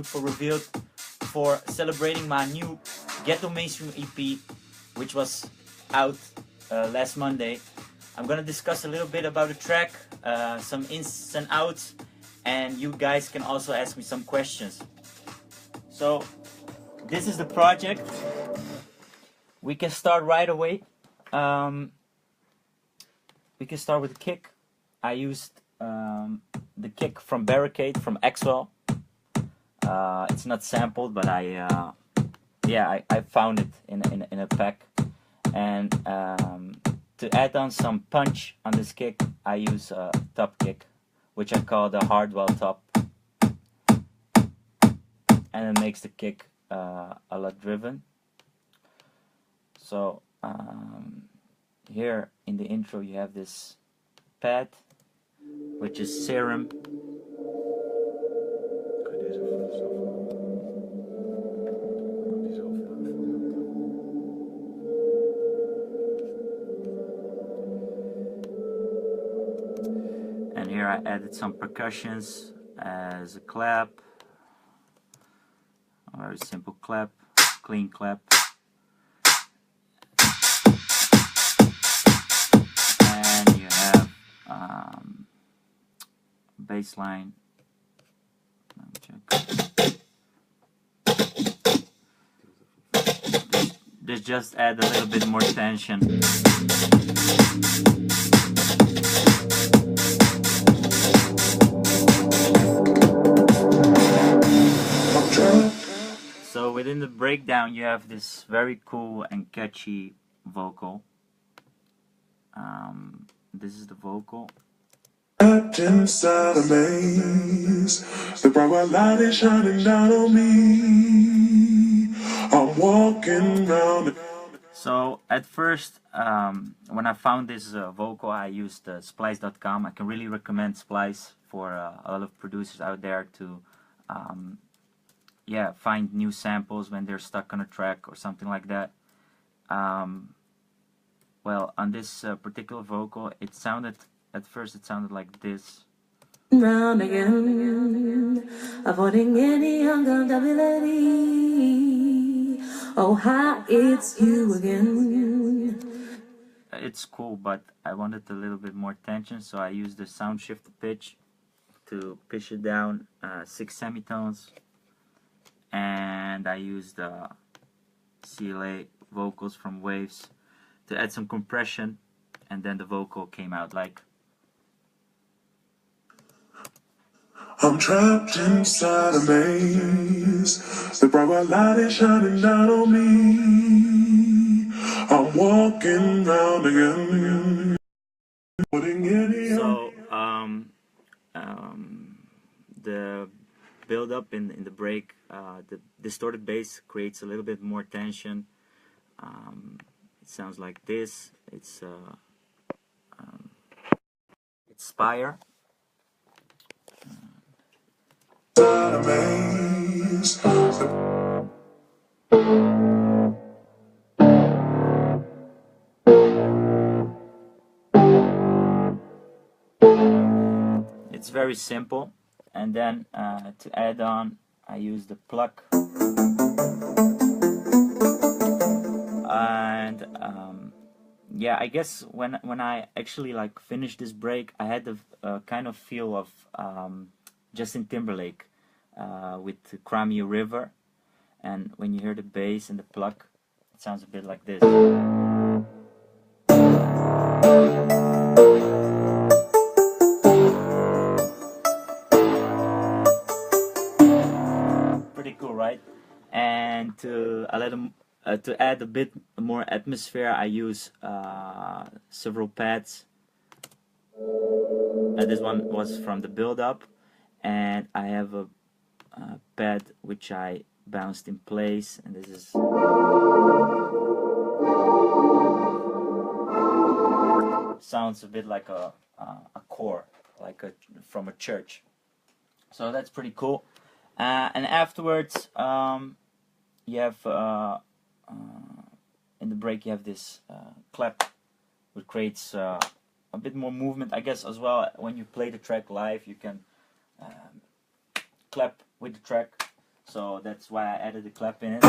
for revealed for celebrating my new Ghetto Mainstream EP, which was out last Monday. I'm gonna discuss a little bit about the track, some ins and outs, and you guys can also ask me some questions. So this is the project. We can start right away. We can start with the kick. I used the kick from Barricade from Axwell. It's not sampled, but I found it in a pack. And to add on some punch on this kick, I use a top kick, which I call the Hardwell top, and it makes the kick a lot driven. So here in the intro you have this pad, which is Serum. And here I added some percussions as a clap, a very simple clap, clean clap. And you have bass line. Let me check. This just add a little bit more tension. So within the breakdown you have this very cool and catchy vocal. This is the vocal. Inside a maze, the bright light is shining down on me. I'm walking round. So at first, when I found this vocal, I used Splice.com. I can really recommend Splice for a lot of producers out there to find new samples when they're stuck on a track or something like that. Well, on this particular vocal, at first it sounded like this. Round again, avoiding any uncomfortability. Oh, hi, it's you again. It's cool, but I wanted a little bit more tension, so I used the sound shift pitch to pitch it down 6 semitones, and I used the CLA vocals from Waves to add some compression, and then the vocal came out like. I'm trapped inside a maze. The bright light is shining down on me. I'm walking round again. So the build up in the break, the distorted bass creates a little bit more tension. It sounds like this. It's Spire. It's very simple, and then to add on, I use the pluck, and I guess when I actually like finished this break, I had the kind of feel of Justin Timberlake with Cry Me a River, and when you hear the bass and the pluck, it sounds a bit like this. Pretty cool, right? And to add a bit more atmosphere, I use several pads. This one was from the build-up, and I have a pad which I bounced in place, and this is sounds a bit like a core, like from a church. So that's pretty cool. And afterwards, you have in the break you have this clap, which creates a bit more movement, I guess, as well. When you play the track live, you can clap with the track. so that's why I added the clap in it.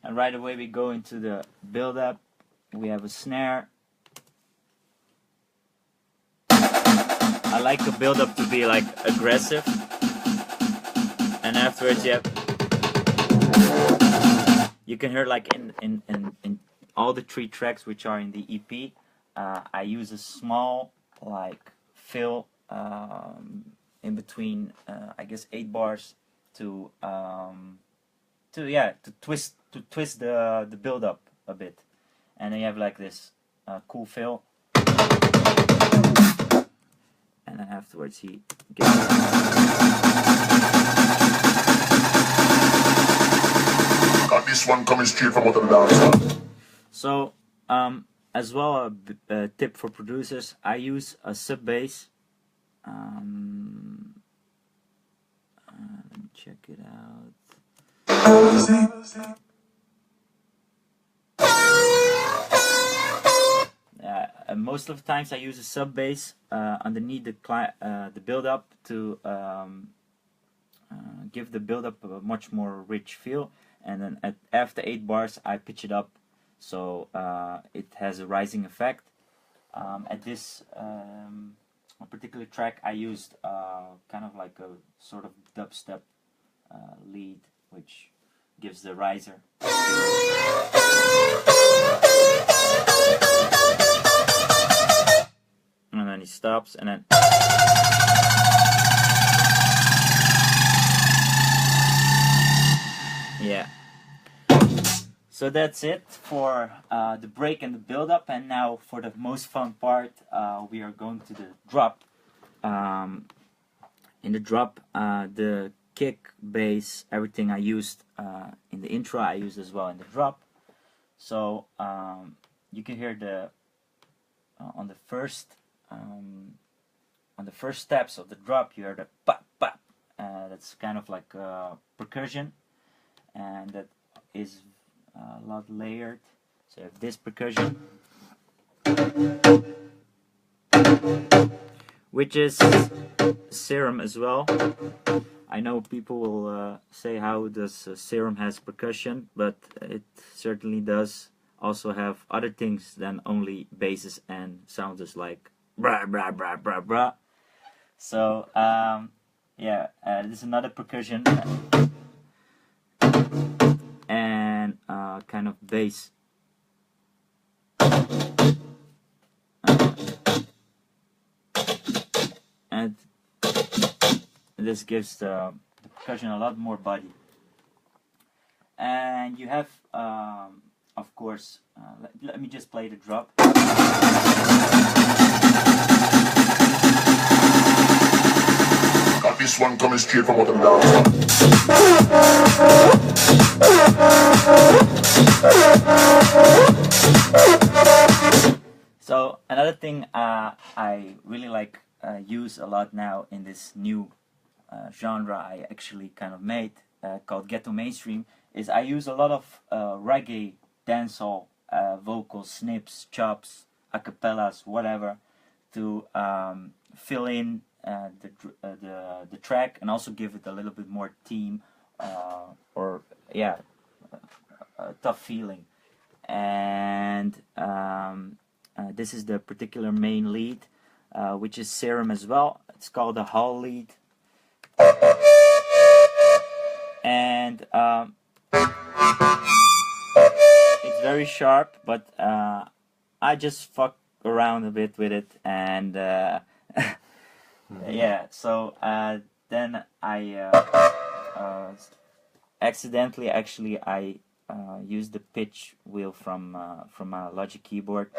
And right away we go into the build-up. We have a snare. I like the build-up to be like aggressive, and afterwards you can hear like in all the 3 tracks which are in the EP. I use a small like fill in between I guess 8 bars to twist the build-up a bit, and then you have like this cool fill. And then afterwards he gets got this one coming straight from out of the dance. So as well, a tip for producers, I use a sub bass. Let me check it out. Most of the times I use a sub bass underneath the build up to give the build up a much more rich feel, and then after 8 bars I pitch it up so it has a rising effect. At this particular track I used kind of like a sort of dubstep lead, which gives the riser. And then he stops, and then yeah. So that's it for the break and the build-up, and now for the most fun part, we are going to the drop. In the drop, the kick, bass, everything I used in the intro, I used as well in the drop. So you can hear the on the first steps of the drop, you hear the pop pop. That's kind of like percussion, and that is a lot layered. So you have this percussion, which is Serum as well. I know people will say, how does Serum has percussion, but it certainly does also have other things than only basses and sounds just like brah brah brah brah brah. So this is another percussion and kind of bass. And this gives the percussion a lot more body. And you have, of course, let me just play the drop. Got this one coming straight from out of the dance. So another thing I really like use a lot now in this new genre I actually kind of made called Ghetto Mainstream is I use a lot of reggae, dancehall, vocals, snips, chops, acapellas, whatever, to fill in the track and also give it a little bit more theme or a tough feeling. And this is the particular main lead, which is Serum as well. It's called the Hall lead. And it's very sharp, but I just fuck around a bit with it, and yeah. So then I accidentally, actually, I used the pitch wheel from a Logic keyboard.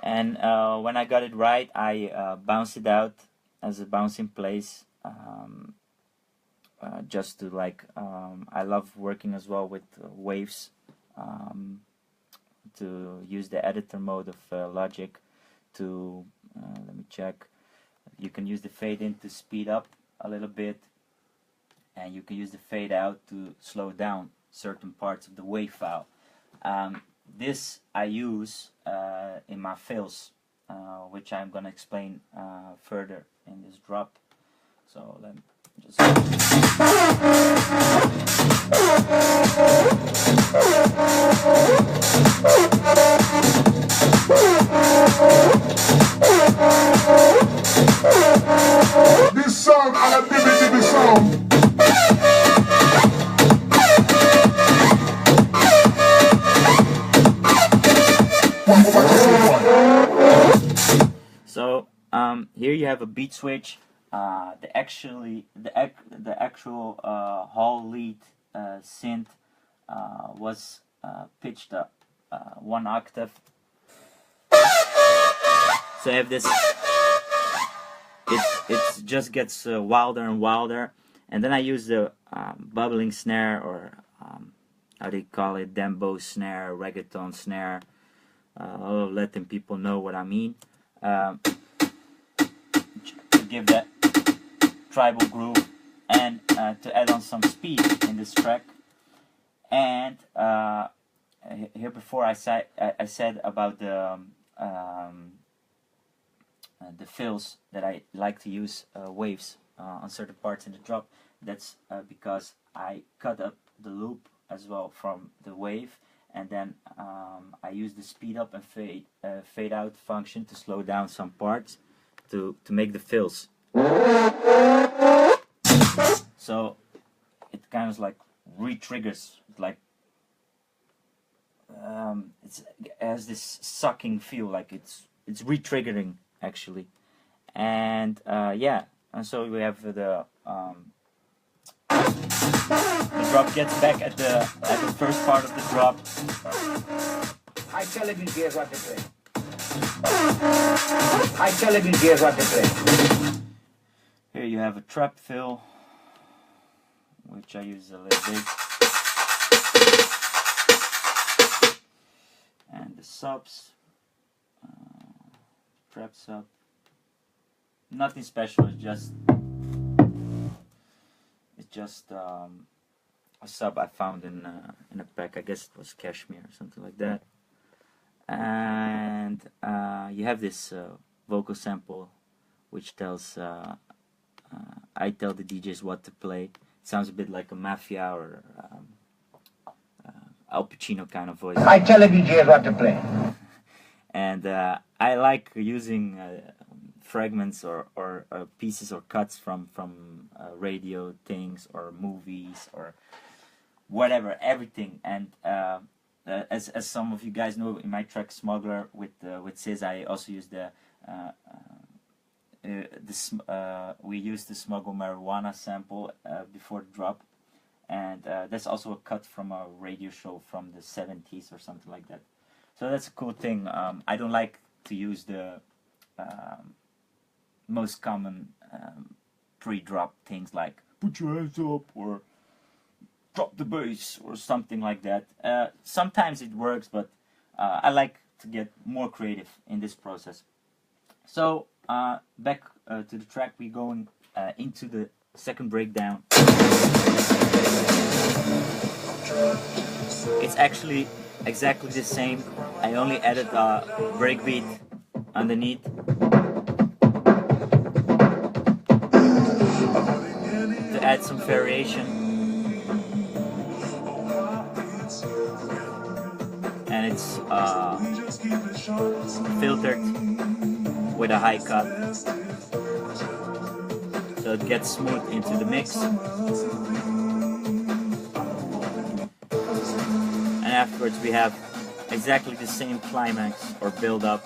And when I got it right, I bounced it out as a bouncing place, just to like, I love working as well with waves, to use the editor mode of Logic to, let me check, you can use the fade in to speed up a little bit, and you can use the fade out to slow down certain parts of the wave file. This I use in my fills, which I'm gonna explain further in this drop. So let me just This sound, I give it sound. So here you have a beat switch. The actual hall lead synth was pitched up 1 octave. So I have this. It just gets wilder and wilder, and then I use the bubbling snare, or how do you call it, dembo snare, reggaeton snare. Letting people know what I mean. To give that tribal groove, and to add on some speed in this track. And here before I said about the fills that I like to use waves on certain parts in the drop. That's because I cut up the loop as well from the wave, and then I use the speed up and fade out function to slow down some parts to make the fills. So it kind of like re-triggers, like it has this sucking feel, like it's re-triggering actually. And yeah, and so we have the drop gets back at the first part of the drop. I tell him here's what to play. I tell him here's what to play. Here you have a trap fill, which I use a little bit, and the subs, trap sub. Nothing special. It's just a sub I found in a pack. I guess it was cashmere or something like that. And you have this vocal sample, which tells I tell the DJs what to play. It sounds a bit like a Mafia or Al Pacino kind of voice. I tell the DJs what to play. And I like using fragments or pieces or cuts from radio things or movies or whatever, everything. And as some of you guys know, in my track Smuggler with Sis, I also use we used the Smuggle Marijuana sample before the drop, and that's also a cut from a radio show from the 70s or something like that. So that's a cool thing. I don't like to use the most common pre-drop things like put your hands up or drop the bass or something like that. Sometimes it works, but I like to get more creative in this process. So back to the track, we're going into the second breakdown. It's actually exactly the same. I only added a breakbeat underneath. To add some variation. And it's filtered with a high cut, so it gets smooth into the mix. And afterwards we have exactly the same climax or build up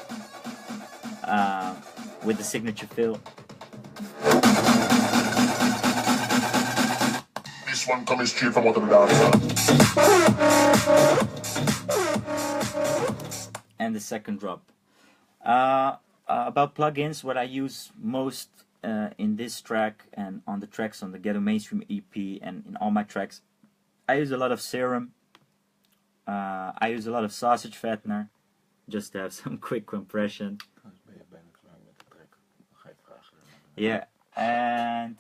with the signature fill. This one coming straight from out of the dance. And the second drop. About plugins, what I use most in this track and on the tracks on the Ghetto Mainstream EP and in all my tracks, I use a lot of Serum, I use a lot of sausage fattener just to have some quick compression. Yeah, and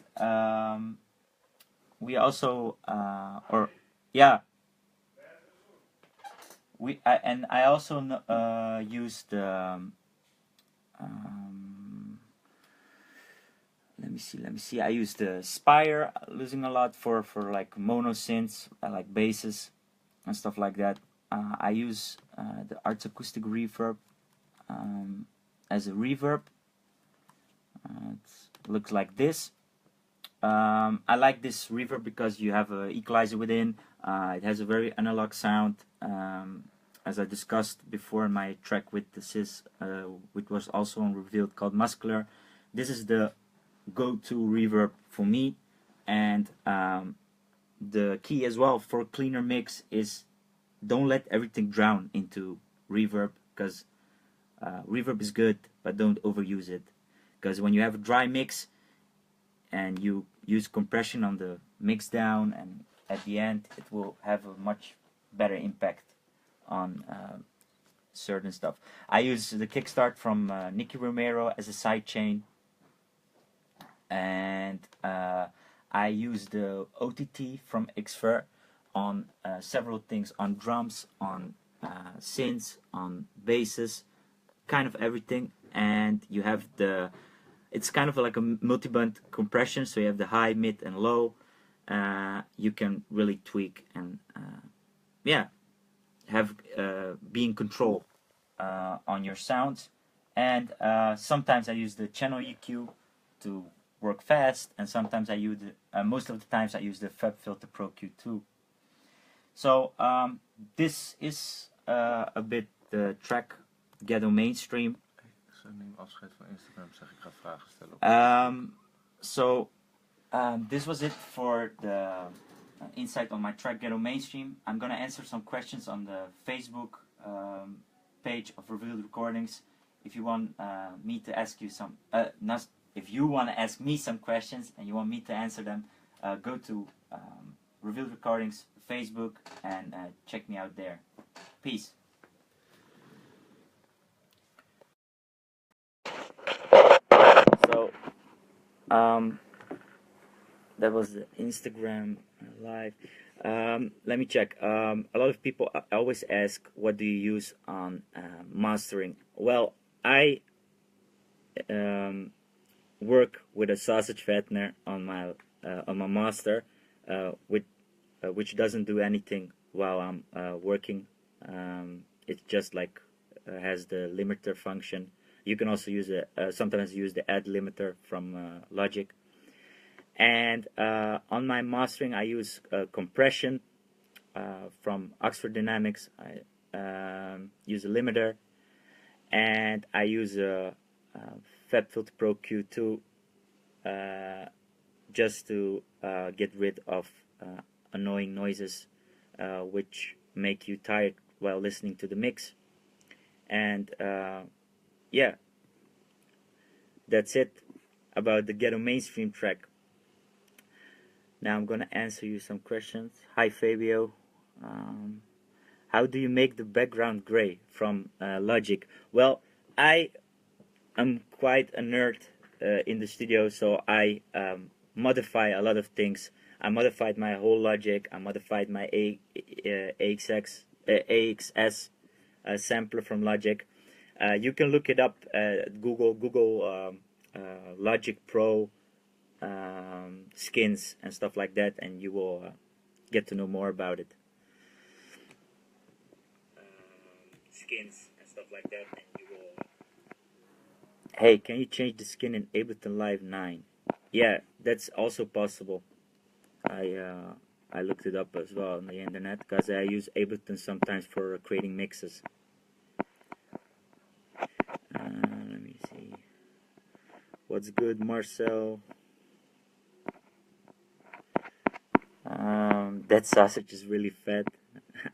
we also I also use the let me see. I use the Spire, using a lot for like mono synths, like basses and stuff like that. I use the Arts Acoustic Reverb as a reverb. It looks like this. I like this reverb because you have an equalizer within. It has a very analog sound. As I discussed before in my track with the Sis, which was also on Revealed, called Muscular. This is the go-to reverb for me, and the key as well for cleaner mix is don't let everything drown into reverb, because reverb is good, but don't overuse it, because when you have a dry mix and you use compression on the mix down, and at the end it will have a much better impact on certain stuff. I use the kickstart from Nicky Romero as a sidechain, and I use the OTT from Xfer on several things, on drums, on synths, on basses, kind of everything. And you have it's kind of like a multi-band compression, so you have the high, mid, and low. You can really tweak and have be in control on your sounds. And sometimes I use the channel EQ to work fast, and sometimes I use most of the times I use the FabFilter Pro Q2. So this is a bit the track Ghetto Mainstream. This was it for the insight on my track Ghetto Mainstream. I'm gonna answer some questions on the Facebook page of Revealed Recordings. If you want me to ask you some, if you want to ask me some questions and you want me to answer them, go to Revealed Recordings Facebook and check me out there. Peace. So, that was the Instagram live. Let me check. A lot of people always ask, what do you use on mastering? Well, I work with a sausage fattener on my master, which doesn't do anything while I'm working. It's just like has the limiter function. You can also use sometimes use the add limiter from Logic. And on my mastering, I use compression from Oxford Dynamics. I use a limiter, and I use a FabFilter Pro Q2 just to get rid of annoying noises which make you tired while listening to the mix. And yeah, that's it about the Ghetto Mainstream track. Now I'm gonna answer you some questions. Hi Fabio. How do you make the background gray from Logic? Well, I am quite a nerd in the studio, so I modify a lot of things. I modified my whole Logic. I modified my AXS sampler from Logic. You can look it up at Google Logic Pro skins and stuff like that, and you will get to know more about it. Skins and stuff like that, and you will. Hey, can you change the skin in Ableton Live 9? Yeah, that's also possible. I looked it up as well on the internet, because I use Ableton sometimes for creating mixes. Let me see. What's good, Marcel? That sausage is really fat.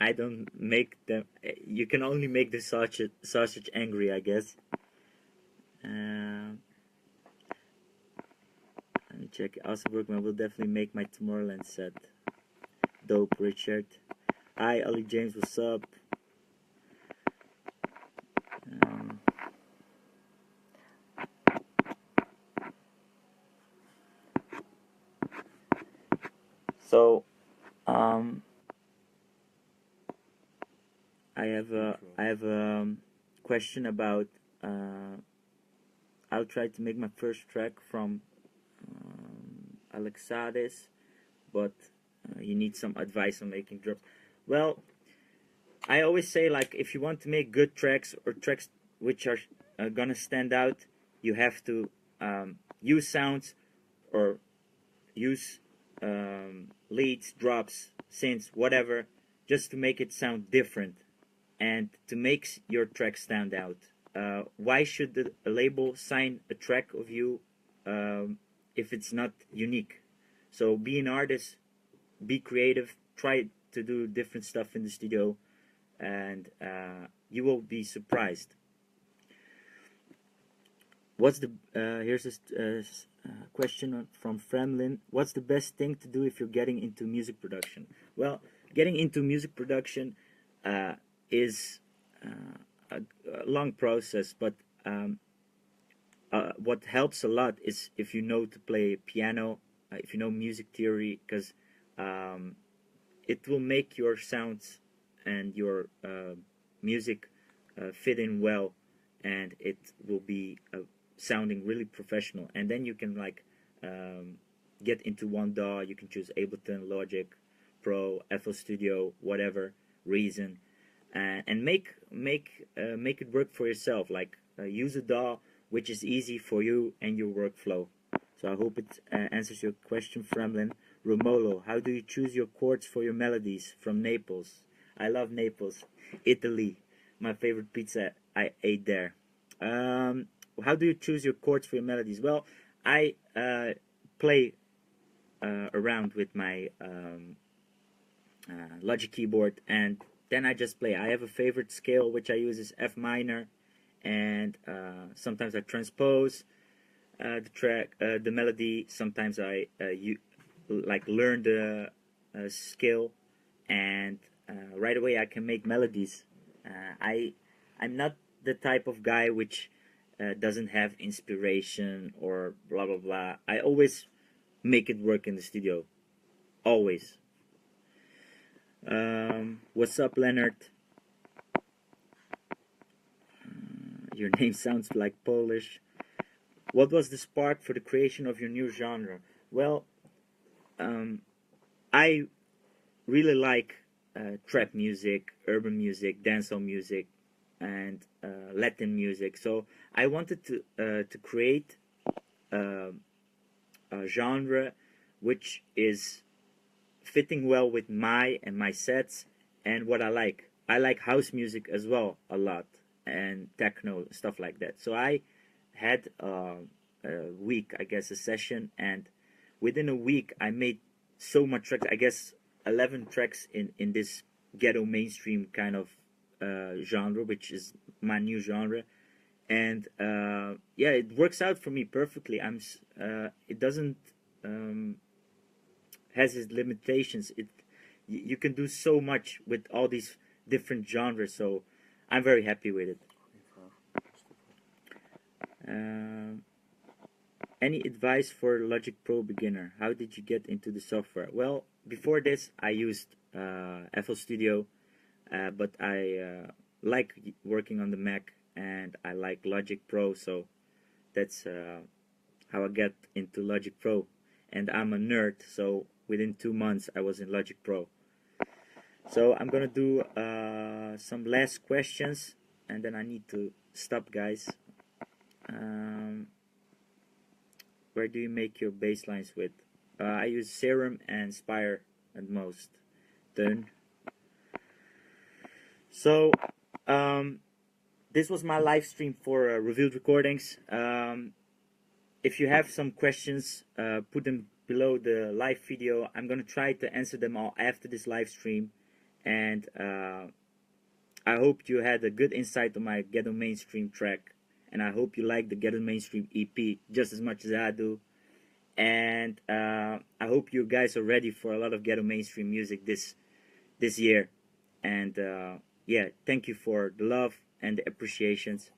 I don't make them. You can only make the sausage angry, I guess. Let me check. Also, Brookman will definitely make my Tomorrowland set. Dope, Richard. Hi, Ali James, what's up? So, um, I have a question about. I'll try to make my first track from Alexades, but you need some advice on making drums. Well, I always say, like, if you want to make good tracks or tracks which are gonna stand out, you have to use sounds or use leads, drops, synths, whatever, just to make it sound different and to make your track stand out. Why should a label sign a track of you if it's not unique? So be an artist, be creative, try to do different stuff in the studio, and you will be surprised. What's the here's a question from Fremlin. What's the best thing to do if you're getting into music production? Well, getting into music production is a long process, but what helps a lot is if you know to play piano, if you know music theory, because it will make your sounds and your music fit in well, and it will be sounding really professional. And then you can like get into one DAW. You can choose Ableton, Logic, Pro, FL Studio, whatever, Reason, and make it work for yourself. Like use a DAW which is easy for you and your workflow. So I hope it answers your question, Fremlin. Romolo, how do you choose your chords for your melodies? From Naples. I love Naples, Italy. My favorite pizza I ate there. How do you choose your chords for your melodies? Well, I play around with my Logic keyboard, and then I just play. I have a favorite scale which I use is F minor, and sometimes I transpose the track, the melody. Sometimes I learn the scale, and right away I can make melodies. I'm not the type of guy which doesn't have inspiration or blah blah blah. I always make it work in the studio, always. What's up, Leonard? Your name sounds like Polish. What was the spark for the creation of your new genre? Well, I really like trap music, urban music, dancehall music, and Latin music. So I wanted to create a genre which is fitting well with my sets and what I like. I like house music as well a lot, and techno, stuff like that. So I had a week, I guess, a session, and within a week I made so much tracks. I guess 11 tracks in this ghetto mainstream kind of genre, which is my new genre. And yeah, it works out for me perfectly. It doesn't has its limitations. You can do so much with all these different genres, so I'm very happy with it. Any advice for Logic Pro beginner? How did you get into the software? Well, before this I used FL Studio, but I like working on the Mac, and I like Logic Pro, so that's how I got into Logic Pro. And I'm a nerd, so within 2 months I was in Logic Pro. So I'm gonna do some last questions, and then I need to stop, guys. Where do you make your bass lines with? I use Serum and Spire at most. Done. So this was my live stream for Revealed Recordings. If you have some questions, put them below the live video. I'm gonna try to answer them all after this live stream, and I hope you had a good insight on my Ghetto Mainstream track, and I hope you like the Ghetto Mainstream EP just as much as I do. And I hope you guys are ready for a lot of Ghetto Mainstream music this year. And yeah, thank you for the love and the appreciations.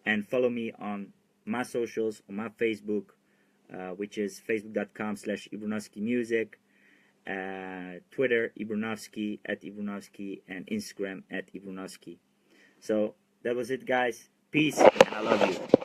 And follow me on my socials, on my Facebook, which is facebook.com/Ibranovski Music, Twitter Ibranovski @Ibranovski, and Instagram @Ibranovski. So that was it, guys. Peace, and I love you.